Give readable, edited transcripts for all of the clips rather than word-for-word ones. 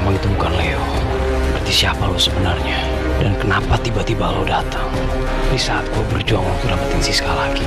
kamu itu bukan Leo, berarti siapa lo sebenarnya? Dan kenapa tiba-tiba lo datang di saat gue berjuang untuk dapetin Siska lagi?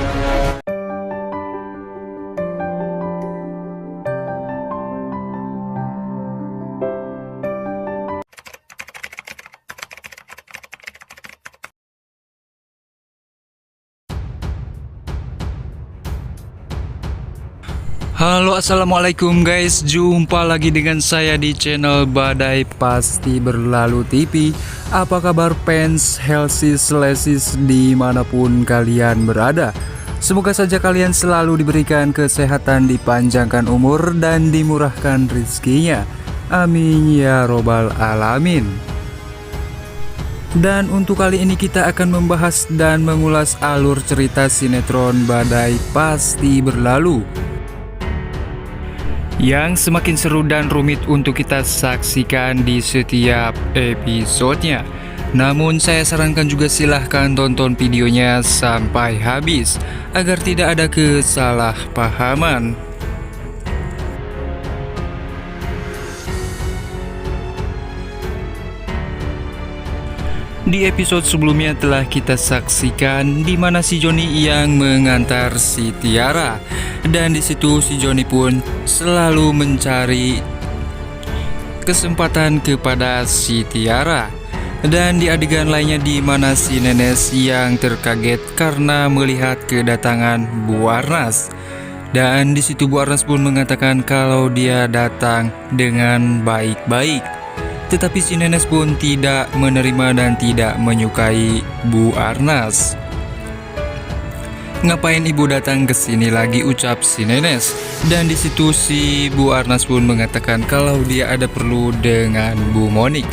Halo, assalamualaikum guys, jumpa lagi dengan saya di channel Badai Pasti Berlalu TV. Apa kabar fans Helsis Lesis dimanapun kalian berada? Semoga saja kalian selalu diberikan kesehatan, dipanjangkan umur, dan dimurahkan rezekinya. Amin ya robbal alamin. Dan untuk kali ini kita akan membahas dan mengulas alur cerita sinetron Badai Pasti Berlalu yang semakin seru dan rumit untuk kita saksikan di setiap episodenya. Namun saya sarankan juga silahkan tonton videonya sampai habis agar tidak ada kesalahpahaman. Di episode sebelumnya telah kita saksikan di mana si Joni yang mengantar si Tiara, dan di situ si Joni pun selalu mencari kesempatan kepada si Tiara. Dan di adegan lainnya di mana si Nenes yang terkaget karena melihat kedatangan Bu Arnas, dan di situ Bu Arnas pun mengatakan kalau dia datang dengan baik-baik. Tetapi si Nenes pun tidak menerima dan tidak menyukai Bu Arnas. Ngapain ibu datang ke sini lagi, ucap si Nenes. Dan di situ si Bu Arnas pun mengatakan kalau dia ada perlu dengan Bu Monik.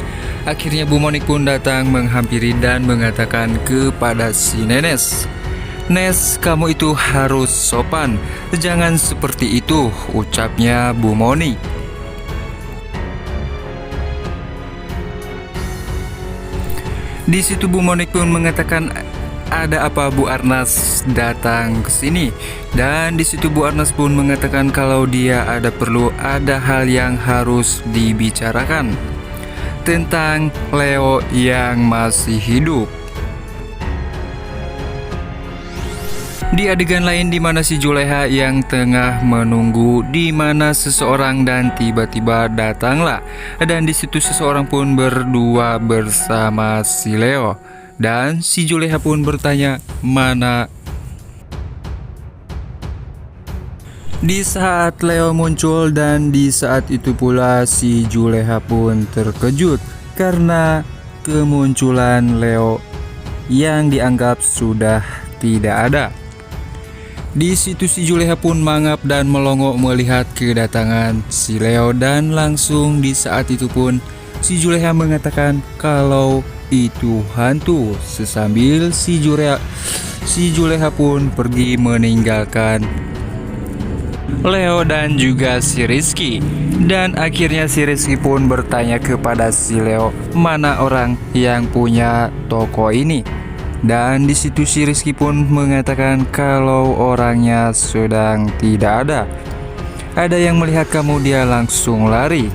Akhirnya Bu Monik pun datang menghampiri dan mengatakan kepada si Nenes, "Nes, kamu itu harus sopan, jangan seperti itu," ucapnya Bu Monik. Di situ Bu Monik pun mengatakan, "Ada apa Bu Arnas datang ke sini?" Dan di situ Bu Arnas pun mengatakan kalau dia ada perlu, ada hal yang harus dibicarakan tentang Leo yang masih hidup. Di adegan lain di mana si Juleha yang tengah menunggu di mana seseorang dan tiba-tiba datanglah, dan di situ seseorang pun berdua bersama si Leo, dan si Juleha pun bertanya mana. Di saat Leo muncul, dan di saat itu pula si Juleha pun terkejut karena kemunculan Leo yang dianggap sudah tidak ada. Di situ si Juleha pun mangap dan melongo melihat kedatangan si Leo, dan langsung di saat itu pun si Juleha mengatakan kalau itu hantu. Sesambil si Juleha pun pergi meninggalkan Leo dan juga si Rizky. Dan akhirnya si Rizky pun bertanya kepada si Leo mana orang yang punya toko ini. Dan di situ si Rizky pun mengatakan kalau orangnya sedang tidak ada. Ada yang melihat kamu, dia langsung lari.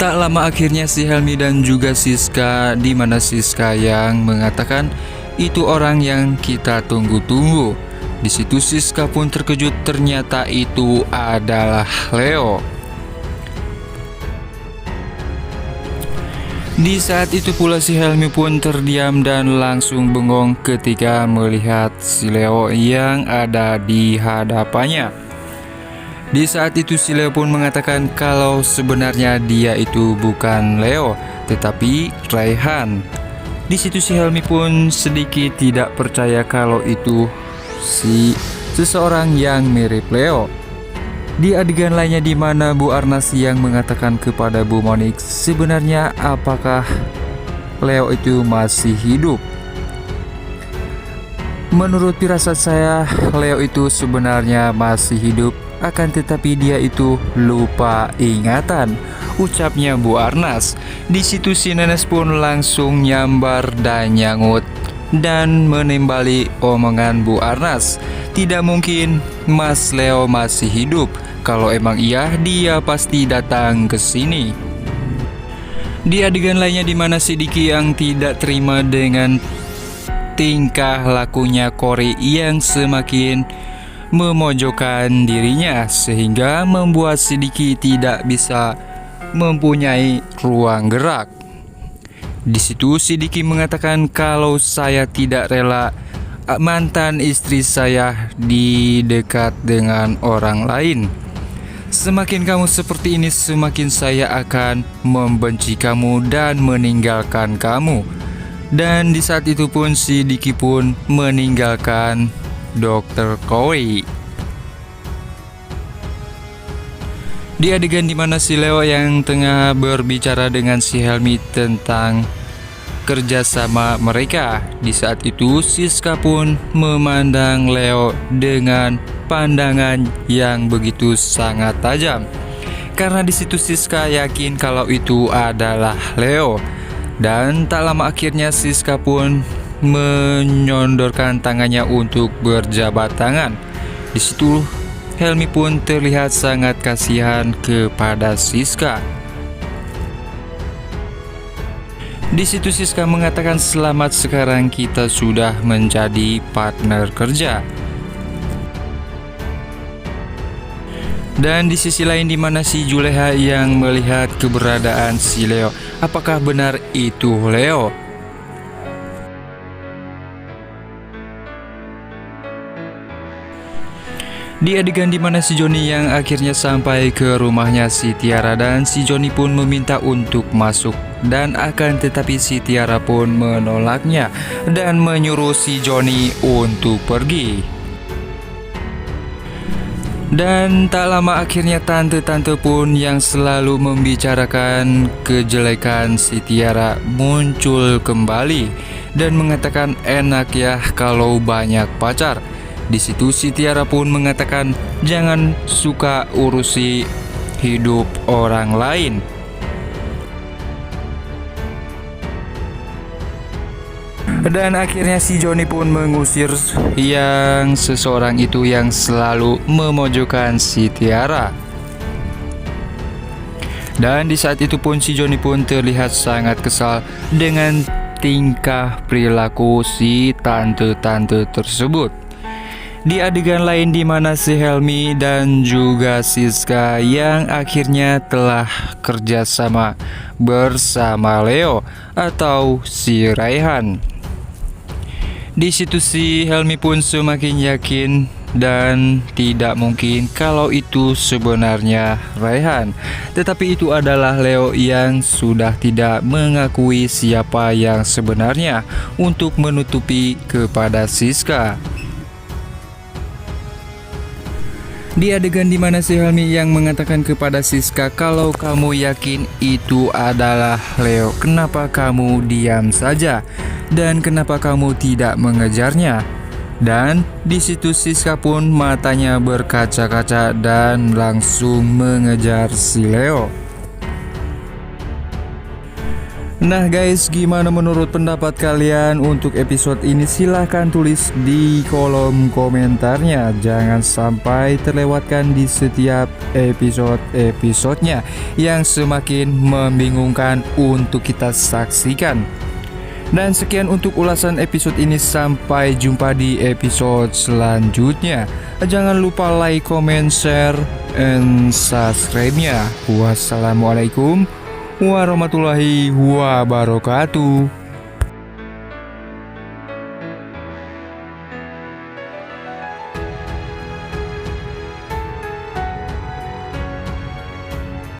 Tak lama akhirnya si Helmi dan juga Siska, di mana Siska yang mengatakan itu orang yang kita tunggu-tunggu. Di situ Siska pun terkejut, ternyata itu adalah Leo. Di saat itu pula si Helmi pun terdiam dan langsung bengong ketika melihat si Leo yang ada di hadapannya. Di saat itu si Leo pun mengatakan kalau sebenarnya dia itu bukan Leo, tetapi Raihan. Di situ si Helmi pun sedikit tidak percaya kalau itu seseorang yang mirip Leo. Di adegan lainnya di mana Bu Arnas yang mengatakan kepada Bu Monik sebenarnya apakah Leo itu masih hidup. Menurut firasat saya, Leo itu sebenarnya masih hidup, akan tetapi dia itu lupa ingatan, ucapnya Bu Arnas. Di situ si Nenes pun langsung nyambar dan nyangut dan menimbali omongan Bu Arnas. Tidak mungkin Mas Leo masih hidup, Kalau emang iya, dia pasti datang ke sini. Di adegan lainnya di mana si Diki yang tidak terima dengan tingkah lakunya Corey yang semakin memojokkan dirinya, sehingga membuat si Diki tidak bisa mempunyai ruang gerak. Di situ si Diki mengatakan kalau saya tidak rela mantan istri saya didekat dengan orang lain. Semakin kamu seperti ini, semakin saya akan membenci kamu dan meninggalkan kamu. Dan di saat itu pun si Diki pun meninggalkan Dr. Corey. Di adegan dimana si Leo yang tengah berbicara dengan si Helmi tentang kerjasama mereka, di saat itu Siska pun memandang Leo dengan pandangan yang begitu sangat tajam. Karena di situ Siska yakin kalau itu adalah Leo. Dan tak lama akhirnya Siska pun menyodorkan tangannya untuk berjabat tangan. Di situ Helmi pun terlihat sangat kasihan kepada Siska. Di situ Siska mengatakan selamat, sekarang kita sudah menjadi partner kerja. Dan di sisi lain di mana si Juleha yang melihat keberadaan si Leo. Apakah benar itu Leo? Di adegan dimana si Joni yang akhirnya sampai ke rumahnya si Tiara, dan si Joni pun meminta untuk masuk, dan akan tetapi si Tiara pun menolaknya dan menyuruh si Joni untuk pergi. Dan tak lama akhirnya tante-tante pun yang selalu membicarakan kejelekan si Tiara muncul kembali dan mengatakan enak ya kalau banyak pacar. Di situ si Tiara pun mengatakan jangan suka urusi hidup orang lain. Dan akhirnya si Joni pun mengusir yang seseorang itu yang selalu memojokkan si Tiara. Dan di saat itu pun si Joni pun terlihat sangat kesal dengan tingkah perilaku si tante-tante tersebut. Di adegan lain di mana si Helmi dan juga Siska yang akhirnya telah kerjasama bersama Leo atau si Raihan. Di situ si Helmi pun semakin yakin dan tidak mungkin kalau itu sebenarnya Raihan, tetapi itu adalah Leo yang sudah tidak mengakui siapa yang sebenarnya untuk menutupi kepada Siska. Di adegan dimana si Helmi yang mengatakan kepada Siska kalau kamu yakin itu adalah Leo, kenapa kamu diam saja dan kenapa kamu tidak mengejarnya? Dan di situ Siska pun matanya berkaca-kaca dan langsung mengejar si Leo. Nah guys, gimana menurut pendapat kalian untuk episode ini? Silahkan tulis di kolom komentarnya. Jangan sampai terlewatkan di setiap episode-episodenya yang semakin membingungkan untuk kita saksikan. Dan sekian untuk ulasan episode ini, sampai jumpa di episode selanjutnya. Jangan lupa like, comment, share, and subscribe-nya. Wassalamualaikum warahmatullahi wabarakatuh.